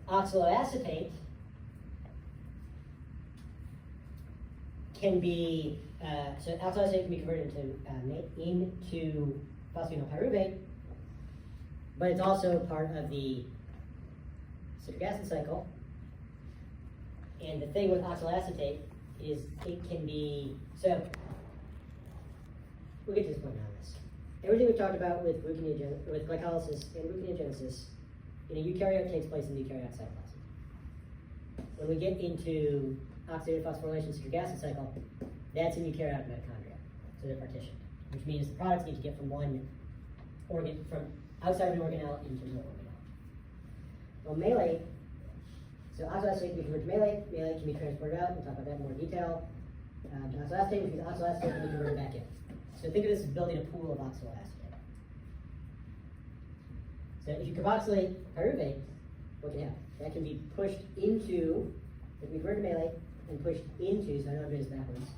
oxaloacetate can be, so oxaloacetate can be converted into phosphoenolpyruvate, but it's also part of the citric acid cycle. And the thing with oxaloacetate is it can be, so we'll get to this point on this. Everything we talked about with glycolysis and gluconeogenesis in a eukaryote takes place in the eukaryotic cytoplasm. When we get into oxidative phosphorylation citric acid cycle, that's in eukaryotic mitochondria, so they're partitioned, which means the products need to get from one organ, from outside of an organelle into the organelle. Well, malate, so oxaloacetate can be converted to malate. Malate can be transported out. We'll talk about that in more detail. Oxaloacetate, which means oxaloacetate can be converted back in. So think of this as building a pool of oxaloacetate. So if you carboxylate pyruvate, what can happen? That can be pushed into, it can be converted to malate and pushed into, so I know I'm doing this backwards,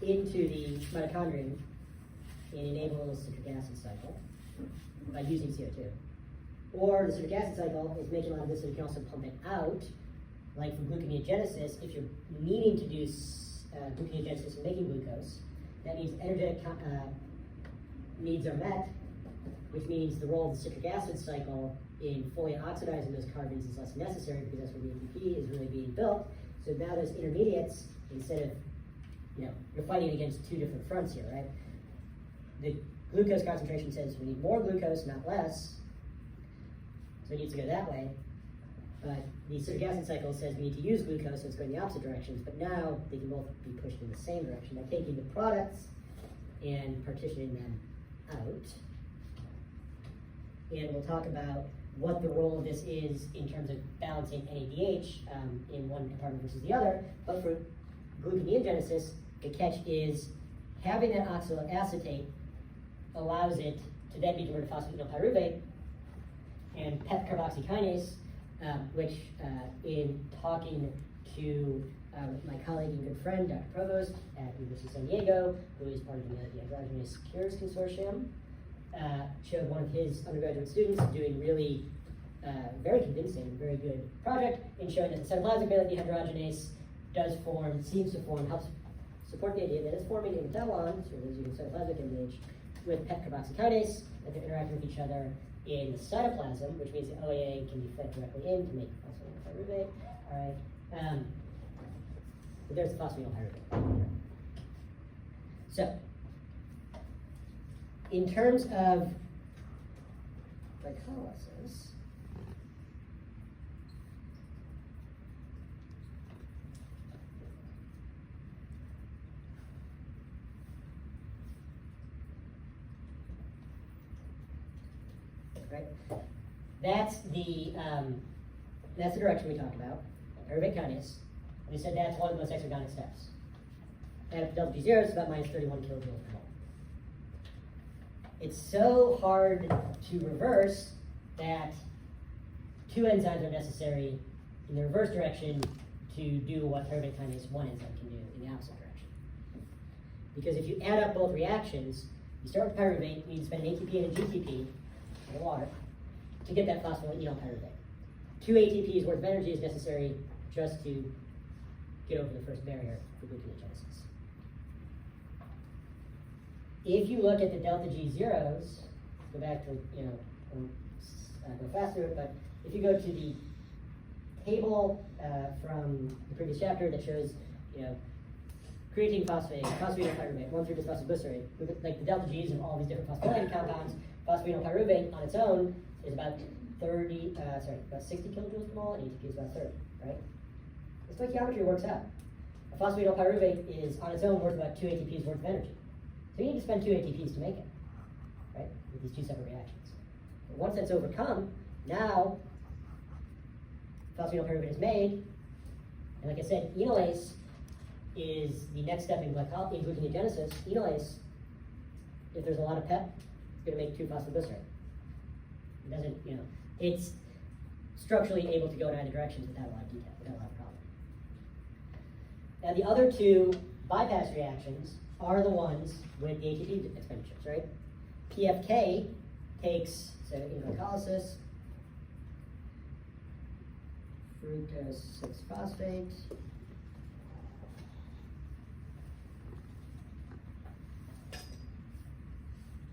into the mitochondrion and enables the citric acid cycle by using CO2. Or the citric acid cycle is making a lot of this, so you can also pump it out, like for gluconeogenesis. If you're needing to do gluconeogenesis and making glucose, that means energetic needs are met, which means the role of the citric acid cycle in fully oxidizing those carbons is less necessary because that's where the ATP is really being built. So now those intermediates, instead of, you're fighting against two different fronts here, right? The glucose concentration says we need more glucose, not less. So it needs to go that way. But the citric acid cycle says we need to use glucose, so it's going the opposite directions. But now they can both be pushed in the same direction by taking the products and partitioning them out. And we'll talk about what the role of this is in terms of balancing NADH in one compartment versus the other. But for gluconeogenesis, the catch is having that oxaloacetate allows it to then be converted to phosphoenolpyruvate, and PEP carboxykinase, which in talking to my colleague and good friend, Dr. Provost at the University of San Diego, who is part of the Androgenous Cures Consortium, showed one of his undergraduate students doing really very convincing, very good project in showing that the cytoplasmic valent dehydrogenase does form, seems to form, helps support the idea that it's forming a metabbolon, so there's even cytoplasmic image, with PEP carboxykinase, that they're interacting with each other in the cytoplasm, which means the OAA can be fed directly in to make phosphoenolpyruvate. All right. But there's the phosphoenolpyruvate. So, in terms of glycolysis, right? That's the direction we talked about, pyruvate kinase. We said that's one of the most exergonic steps. And if delta G0 is about minus 31 kilojoules per mole. It's so hard to reverse that two enzymes are necessary in the reverse direction to do what pyruvate kinase 1 enzyme can do in the opposite direction. Because if you add up both reactions, you start with pyruvate, you need to spend an ATP and a GTP, in water, to get that phosphoenolpyruvate. 2 ATPs worth of energy is necessary just to get over the first barrier for gluconeogenesis. If you look at the delta G zeros, go back to, go faster, but if you go to the table from the previous chapter that shows, creatine phosphate, phosphoenolpyruvate, 1,3-bisphosphoglycerate, like the delta G's of all these different phosphorylated compounds, phosphoenolpyruvate on its own is about 60 kilojoules per mole, and ATP is about 30, right? The stoichiometry works out. A phosphoenolpyruvate is on its own worth about 2 ATPs worth of energy. So you need to spend 2 ATPs to make it, right? With these two separate reactions. But once that's overcome, now phosphoenolpyruvate is made, and like I said, enolase is the next step in gluconeogenesis. Enolase, if there's a lot of PEP, it's going to make 2-phosphoglycerate. It doesn't, it's structurally able to go in either directions without a lot of detail, without a lot of problem. Now the other two bypass reactions are the ones with the ATP expenditures, right? PFK takes, so in glycolysis, fructose 6-phosphate.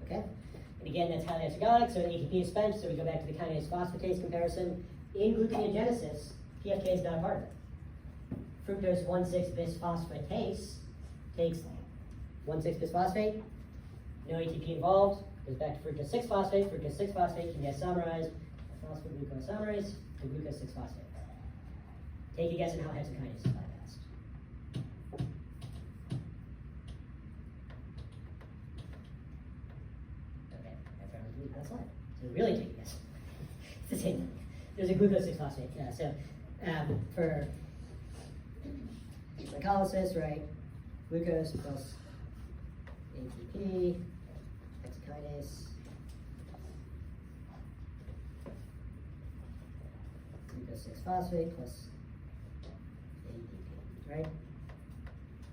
Okay, and again, that's highly exergonic, so ATP is spent, so we go back to the kinase phosphatase comparison. In gluconeogenesis, PFK is not a part of it. Fructose 1,6-bisphosphatase takes 1,6-bisphosphate, no ATP involved, goes back to fructose 6-phosphate. Fructose 6-phosphate can get isomerized, phosphoglucosimerase to glucose 6-phosphate. Take a guess on how hexokinase is bypassed. Okay, I found a glucose slide. So really take a guess. It's the same thing. There's a glucose 6-phosphate. Yeah, so for glycolysis, right? Glucose plus ATP, hexokinase, glucose 6-phosphate plus ATP, right?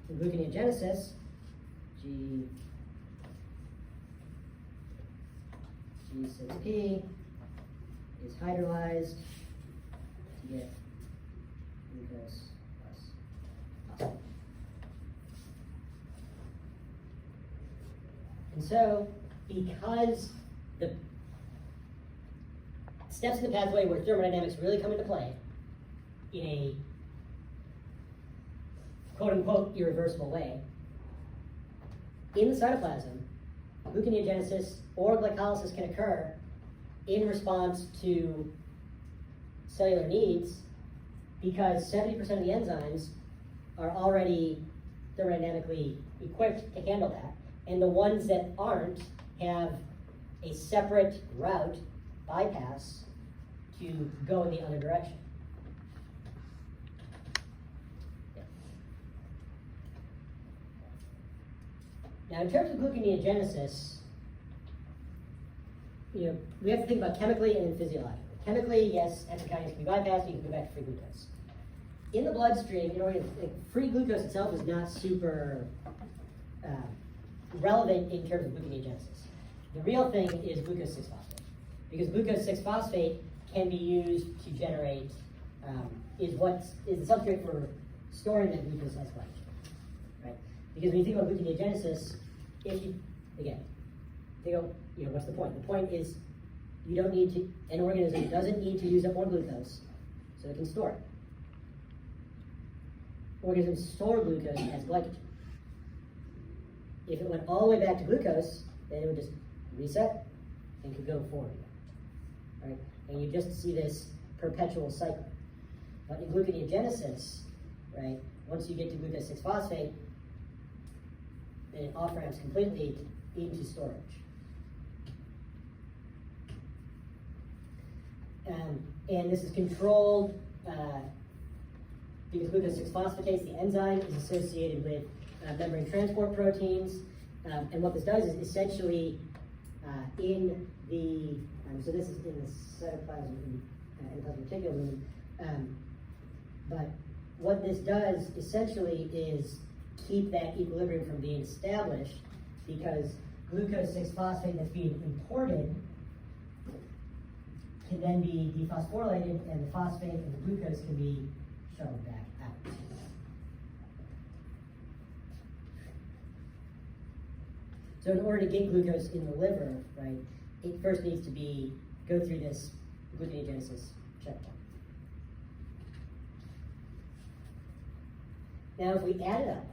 In gluconeogenesis, G6P is hydrolyzed to get glucose plus phosphate. And so, because the steps in the pathway where thermodynamics really come into play in a quote-unquote irreversible way, in the cytoplasm, gluconeogenesis or glycolysis can occur in response to cellular needs because 70% of the enzymes are already thermodynamically equipped to handle that. And the ones that aren't have a separate route, bypass, to go in the other direction. Yeah. Now, in terms of gluconeogenesis, we have to think about chemically and then physiologically. Chemically, yes, hexokinase can be bypassed, you can go back to free glucose. In the bloodstream, free glucose itself is not super relevant in terms of gluconeogenesis. The real thing is glucose 6-phosphate, because glucose 6-phosphate can be used to generate, is the substrate for storing that glucose as glycogen, right? Because when you think about gluconeogenesis, what's the point? The point is an organism doesn't need to use up more glucose so it can store it. Organisms store glucose as glycogen. If it went all the way back to glucose, then it would just reset and could go forward again, right? And you just see this perpetual cycle. But in gluconeogenesis, right, once you get to glucose 6-phosphate, then it off-ramps completely into storage. And this is controlled because glucose 6-phosphatase, the enzyme, is associated with membrane transport proteins, and what this does is essentially in the, so this is in the cytoplasm, endoplasmic reticulum, but what this does essentially is keep that equilibrium from being established, because glucose 6-phosphate that's being imported can then be dephosphorylated, and the phosphate and the glucose can be shoveled back out. So in order to get glucose in the liver, right, it first needs to go through this gluconeogenesis checkpoint. Now if we add it up,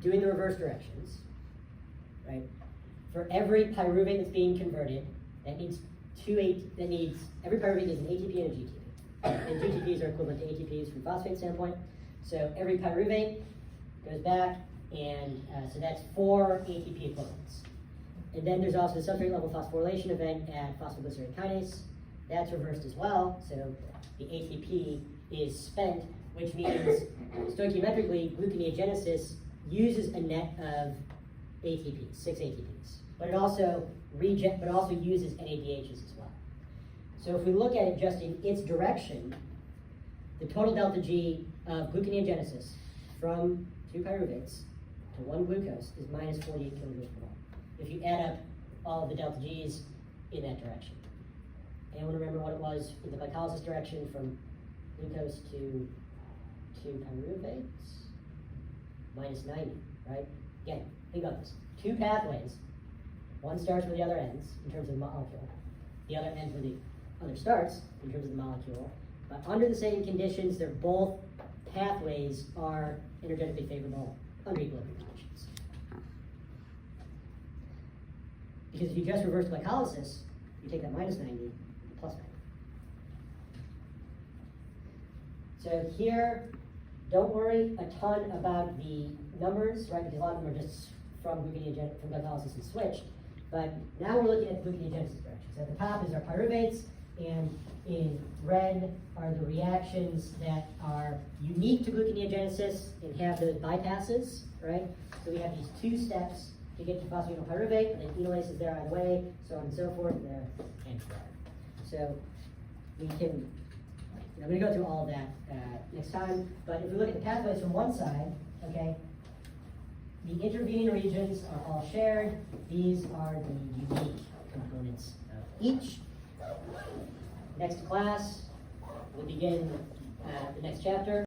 doing the reverse directions, right, for every pyruvate that's being converted, that needs every pyruvate needs an ATP and a GTP. And GTPs are equivalent to ATPs from phosphate standpoint. So every pyruvate goes back, and so that's 4 ATP equivalents. And then there's also a substrate level phosphorylation event at phosphoglycerate kinase. That's reversed as well, so the ATP is spent, which means stoichiometrically gluconeogenesis uses a net of ATPs, 6 ATPs. But it also uses NADHs as well. So if we look at it just in its direction, the total delta G of gluconeogenesis from 2 pyruvates to 1 glucose is minus 48 kilojoules per mole. If you add up all of the delta Gs in that direction. Anyone remember what it was goes in the glycolysis direction from glucose to pyruvates, minus 90, right? Again, think about this. Two pathways. One starts where the other ends in terms of the molecule. The other ends where the other starts in terms of the molecule. But under the same conditions, they're both pathways are energetically favorable under equilibrium conditions. Because if you just reverse glycolysis, you take that minus 90, plus 90. So here, don't worry a ton about the numbers, right? Because a lot of them are just from glycolysis and switched. But now we're looking at the gluconeogenesis direction. So at the top is our pyruvates, and in red are the reactions that are unique to gluconeogenesis and have those bypasses, right? So we have these two steps to get to phosphatidylpyruvate, and then enolase is there either way, so on and so forth, there and there. So we can, I'm going to go through all of that next time, but if we look at the pathways from one side, okay, the intervening regions are all shared. These are the unique components of each. Next class, we'll begin the next chapter.